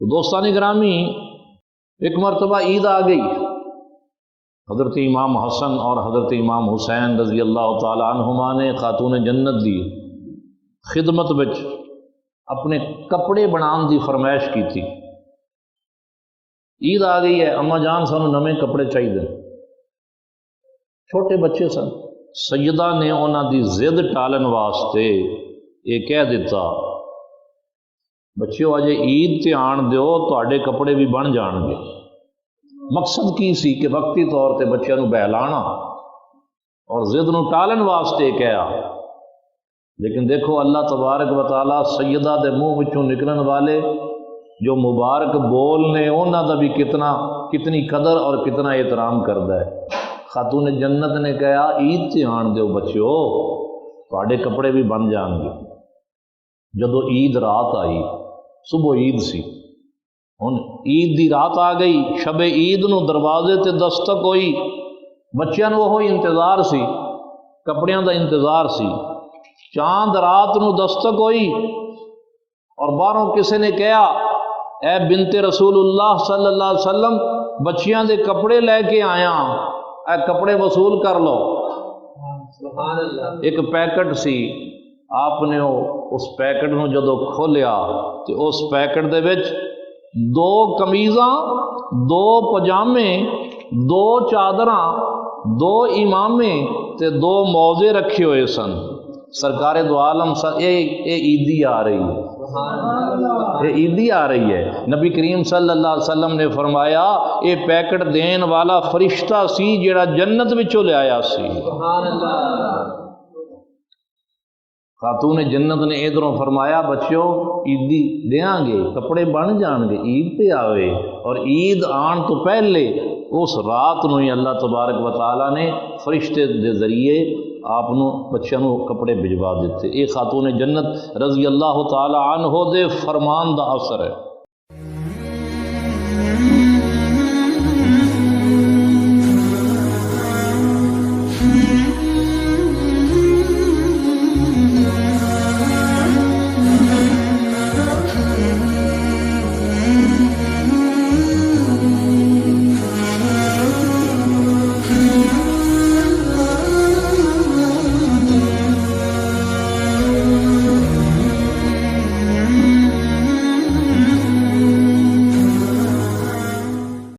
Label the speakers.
Speaker 1: تو دوستان گرامی، ایک مرتبہ عید آ گئی، حضرت امام حسن اور حضرت امام حسین رضی اللہ تعالی عنہما نے خاتون جنت دی خدمت وچ اپنے کپڑے بنان دی فرمائش کی تھی۔ عید آ گئی ہے، اما جان سانو نویں کپڑے چاہیے، چھوٹے بچے سن۔ سیدہ نے انہاں دی ضد ٹالن واسطے یہ کہہ دیتا، بچیو اجے عید تے آن دیو، تواڈے کپڑے بھی بن جان گے۔ مقصد کی سی کہ وقتی طور تے بچیاں نو بہلانا اور ضد نو ٹالن واسطے کہا، لیکن دیکھو اللہ تبارک و تعالی سیدہ دے منہ وچوں نکلن والے جو مبارک بول نے انہاں دا بھی کتنی قدر اور کتنا احترام کردا ہے۔ خاتون جنت نے کہا عید تے آن دیو بچیو، تواڈے کپڑے بھی بن جان گے۔ جدو عید رات آئی، صبح عید سی، ہن عید دی رات آ گئی، شب عید نو دروازے تے دستک ہوئی، بچیاں نو وہ انتظار سی، کپڑیاں دا انتظار سی۔ چاند رات نو دستک ہوئی اور باہروں کسی نے کہا، اے بنت رسول اللہ صلی اللہ علیہ وسلم، بچیاں دے کپڑے لے کے آیا، اے کپڑے وصول کر لو۔ سبحان اللہ۔ ایک پیکٹ سی، آپ نے اس پیکٹ نو جدو کھولیا تو اس پیکٹ دے وچ 2 قمیضاں، 2 پجامے، 2 چادراں، 2 امامے تے 2 موزے رکھے ہوئے سن۔ سرکار دو عالم اے عیدی آ رہی ہے، یہ عیدی آ رہی ہے۔ نبی کریم صلی اللہ علیہ وسلم نے فرمایا یہ پیکٹ دین والا فرشتہ سی جڑا جنت وچوں لے آیا سی۔ سبحان اللہ۔ خاتون جنت نے ادھروں فرمایا بچیو عیدی دیاں گے، کپڑے بن جان گے، عید پہ آوے۔ اور عید آن تو پہلے اس رات نو ہی اللہ تبارک و تعالیٰ نے فرشتے دے ذریعے آپ بچیاں نو کپڑے بھجوا دیتے۔ یہ خاتون جنت رضی اللہ تعالی عنہ دے فرمان دا اثر ہے۔